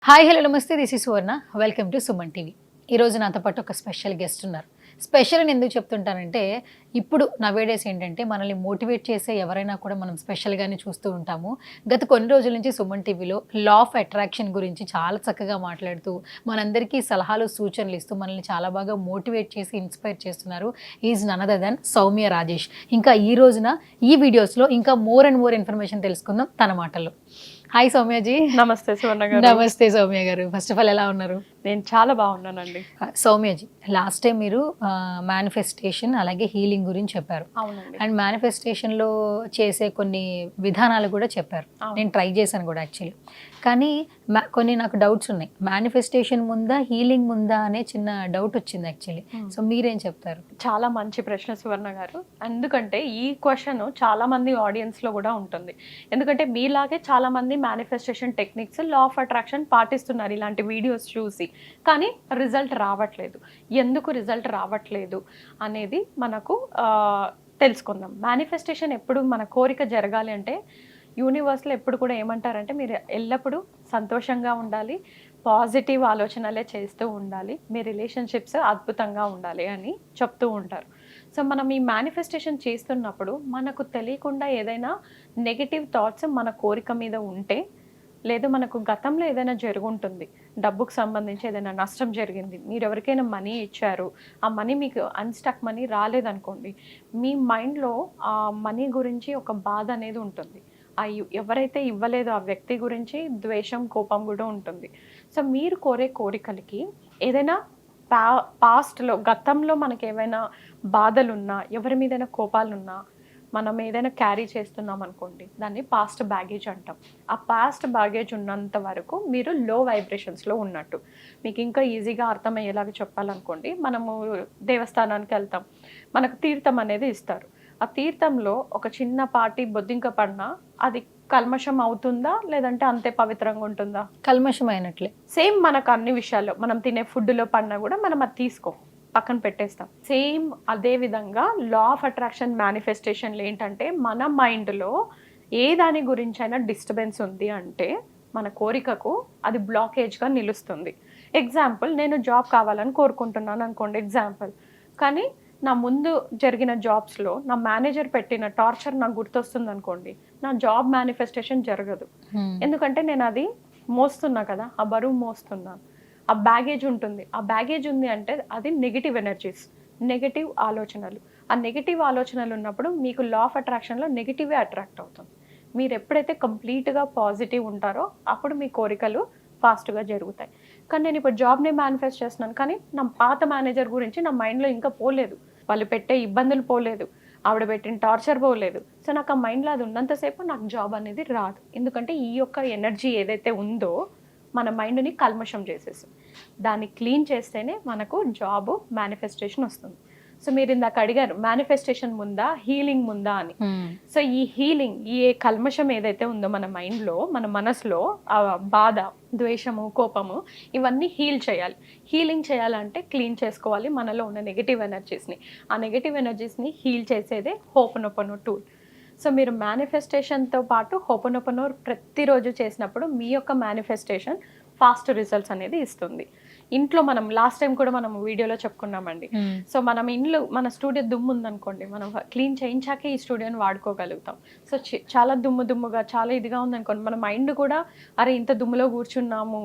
Hi hello నమస్తే this is Suvarna welcome to Suman TV. ఈరోజు నాతో పాటు ఒక స్పెషల్ గెస్ట్ ఉన్నారు. స్పెషల్ అని ఎందుకు చెప్తుంటానంటే ఇప్పుడు నవేడేస్ ఏంటంటే మనల్ని మోటివేట్ చేసే ఎవరైనా కూడా మనం స్పెషల్గానే చూస్తూ ఉంటాము. గత కొన్ని రోజుల నుంచి సుమన్ టీవీలో లా ఆఫ్ అట్రాక్షన్ గురించి చాలా చక్కగా మాట్లాడుతూ మనందరికీ సలహాలు సూచనలు ఇస్తూ మనల్ని చాలా బాగా మోటివేట్ చేసి ఇన్స్పైర్ చేస్తున్నారు. Is none other than Soumya Rajesh. ఇంకా ఈ రోజున ఈ వీడియోస్లో ఇంకా మోర్ అండ్ మోర్ ఇన్ఫర్మేషన్ తెలుసుకుందాం తన మాటల్లో. హాయ్ సౌమ్యజీ. నమస్తే సువర్ణ గారు. నమస్తే సౌమ్య గారు. ఫస్ట్ ఆఫ్ ఆల్ ఎలా ఉన్నారు? నేను చాలా బాగున్నానండి. సౌమ్యజీ, లాస్ట్ టైం మీరు మేనిఫెస్టేషన్ అలాగే హీలింగ్ గురించి చెప్పారు. అవునండి. అండ్ మేనిఫెస్టేషన్లో చేసే కొన్ని విధానాలు కూడా చెప్పారు. నేను ట్రై చేశాను కూడా యాక్చువల్లీ. కానీ కొన్ని నాకు డౌట్స్ ఉన్నాయి. మేనిఫెస్టేషన్ ముందా హీలింగ్ ముందా అనే చిన్న డౌట్ వచ్చింది యాక్చువల్లీ. సో మీరేం చెప్తారు? చాలా మంచి ప్రశ్న సువర్ణ గారు. ఎందుకంటే ఈ క్వశ్చన్ చాలా మంది ఆడియన్స్ లో కూడా ఉంటుంది. ఎందుకంటే మీలాగే చాలా మంది manifestation techniques, law of attraction పాటిస్తున్నారు ఇలాంటి వీడియోస్ చూసి, కానీ రిజల్ట్ రావట్లేదు. ఎందుకు రిజల్ట్ రావట్లేదు అనేది మనకు తెలుసుకుందాం. మేనిఫెస్టేషన్ ఎప్పుడు మన కోరిక జరగాలి అంటే యూనివర్స్లో ఎప్పుడు కూడా ఏమంటారంటే మీరు ఎల్లప్పుడూ సంతోషంగా ఉండాలి, పాజిటివ్ ఆలోచనలే చేస్తూ ఉండాలి, మీ రిలేషన్షిప్స్ అద్భుతంగా ఉండాలి అని చెప్తూ ఉంటారు. సో మనం ఈ మేనిఫెస్టేషన్ చేస్తున్నప్పుడు మనకు తెలియకుండా ఏదైనా నెగిటివ్ థాట్స్ మన కోరిక మీద ఉంటే, లేదు మనకు గతంలో ఏదైనా జరుగుంటుంది, డబ్బుకు సంబంధించి ఏదైనా నష్టం జరిగింది, మీరు ఎవరికైనా మనీ ఇచ్చారు, ఆ మనీ మీకు అన్స్టక్ మనీ రాలేదనుకోండి, మీ మైండ్లో ఆ మనీ గురించి ఒక బాధ అనేది ఉంటుంది. ఎవరైతే ఇవ్వలేదో ఆ వ్యక్తి గురించి ద్వేషం, కోపం కూడా ఉంటుంది. సో మీరు కోరే కోరికలకి ఏదైనా పాస్ట్లో గతంలో మనకి ఏమైనా బాధలున్నా, ఎవరి మీదైనా కోపాలున్నా, మనం ఏదైనా క్యారీ చేస్తున్నాం అనుకోండి, దాన్ని పాస్ట్ బ్యాగేజ్ అంటాం. ఆ పాస్ట్ బ్యాగేజ్ ఉన్నంత వరకు మీరు లో వైబ్రేషన్స్లో ఉన్నట్టు. మీకు ఇంకా ఈజీగా అర్థమయ్యేలాగా చెప్పాలనుకోండి, మనము దేవస్థానానికి వెళ్తాం, మనకు తీర్థం అనేది ఇస్తారు. ఆ తీర్థంలో ఒక చిన్నపాటి బొద్దింక పడినా అది కల్మషం అవుతుందా, లేదంటే అంతే పవిత్రంగా ఉంటుందా? కల్మషం అయినట్లే. సేమ్ మనకు అన్ని విషయాల్లో మనం తినే ఫుడ్లో పడినా కూడా మనం అది తీసుకోం, పక్కన పెట్టేస్తాం. సేమ్ అదే విధంగా లా ఆఫ్ అట్రాక్షన్ మేనిఫెస్టేషన్లు ఏంటంటే మన మైండ్లో ఏ దాని గురించి అయినా డిస్టర్బెన్స్ ఉంది అంటే మన కోరికకు అది బ్లాకేజ్గా నిలుస్తుంది. ఎగ్జాంపుల్, నేను జాబ్ కావాలని కోరుకుంటున్నాను అనుకోండి ఎగ్జాంపుల్, కానీ నా ముందు జరిగిన జాబ్స్లో నా మేనేజర్ పెట్టిన టార్చర్ నాకు గుర్తొస్తుంది అనుకోండి, నా జాబ్ మేనిఫెస్టేషన్ జరగదు. ఎందుకంటే నేను అది మోస్తున్నా కదా, ఆ బరువు మోస్తున్నాను, ఆ బ్యాగేజ్ ఉంటుంది. ఆ బ్యాగేజ్ ఉంది అంటే అది నెగిటివ్ ఎనర్జీస్, నెగిటివ్ ఆలోచనలు. ఆ నెగిటివ్ ఆలోచనలు ఉన్నప్పుడు మీకు లా ఆఫ్ అట్రాక్షన్లో నెగిటివే అట్రాక్ట్ అవుతుంది. మీరు ఎప్పుడైతే కంప్లీట్గా పాజిటివ్ ఉంటారో అప్పుడు మీ కోరికలు ఫాస్ట్గా జరుగుతాయి. కానీ నేను ఇప్పుడు జాబ్ని మేనిఫెస్ట్ చేస్తున్నాను, కానీ నా పాత మేనేజర్ గురించి నా మైండ్లో ఇంకా పోలేదు, వాళ్ళు పెట్టే ఇబ్బందులు పోలేదు, ఆవిడ పెట్టిన టార్చర్ పోలేదు. సో నాకు ఆ మైండ్లో అది ఉన్నంతసేపు నాకు జాబ్ అనేది రాదు. ఎందుకంటే ఈ యొక్క ఎనర్జీ ఏదైతే ఉందో మన మైండ్ని కల్మషం చేసేస్తుంది. దాన్ని క్లీన్ చేస్తేనే మనకు జాబ్ మేనిఫెస్టేషన్ వస్తుంది. సో మీరు ఇందాక అడిగారు మేనిఫెస్టేషన్ ముందా హీలింగ్ ముందా అని. సో ఈ హీలింగ్, ఈ కల్మషం ఏదైతే ఉందో మన మైండ్లో, మన మనసులో ఆ బాధ, ద్వేషము, కోపము, ఇవన్నీ హీల్ చేయాలి. హీలింగ్ చేయాలంటే క్లీన్ చేసుకోవాలి మనలో ఉన్న నెగిటివ్ ఎనర్జీస్ని. ఆ నెగిటివ్ ఎనర్జీస్ని హీల్ చేసేదే హోపనోపోనో టూల్. సో మీరు మేనిఫెస్టేషన్తో పాటు హోపనోపోనో ప్రతిరోజు చేసినప్పుడు మీ యొక్క మేనిఫెస్టేషన్ ఫాస్ట్ రిజల్ట్స్ అనేది ఇస్తుంది. ఇంట్లో మనం లాస్ట్ టైం కూడా మనం వీడియోలో చెప్పుకున్నామండి. సో మనం ఇంట్లో మన స్టూడియో దుమ్ము ఉందనుకోండి, మనం క్లీన్ చేయించాకే ఈ స్టూడియోని వాడుకోగలుగుతాం. సో చాలా దుమ్ముగా చాలా ఇదిగా ఉందనుకోండి, మన మైండ్ కూడా అరే ఇంత దుమ్ములో కూర్చున్నాము,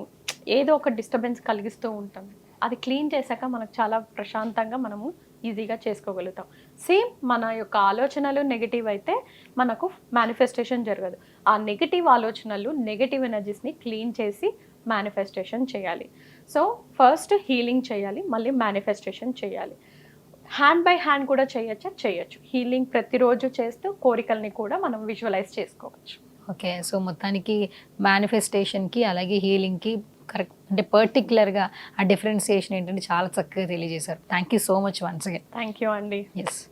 ఏదో ఒక డిస్టర్బెన్స్ కలిగిస్తూ ఉంటుంది. అది క్లీన్ చేశాక మనకు చాలా ప్రశాంతంగా మనము ఈజీగా చేసుకోగలుగుతాం. సేమ్ మన యొక్క ఆలోచనలు నెగిటివ్ అయితే మనకు మేనిఫెస్టేషన్ జరగదు. ఆ నెగిటివ్ ఆలోచనలు, నెగిటివ్ ఎనర్జీస్ని క్లీన్ చేసి మేనిఫెస్టేషన్ చేయాలి. సో ఫస్ట్ హీలింగ్ చేయాలి, మళ్ళీ మేనిఫెస్టేషన్ చేయాలి. హ్యాండ్ బై హ్యాండ్ కూడా చేయొచ్చు. హీలింగ్ ప్రతిరోజు చేస్తూ కోరికల్ని కూడా మనం విజువలైజ్ చేసుకోవచ్చు. ఓకే, సో మొత్తానికి మేనిఫెస్టేషన్కి అలాగే హీలింగ్కి కరెక్ట్ అంటే పర్టికులర్గా ఆ డిఫరెన్సియేషన్ ఏంటంటే చాలా చక్కగా తెలియజేశారు. Thank you so much once again. Thank you అండి. ఎస్.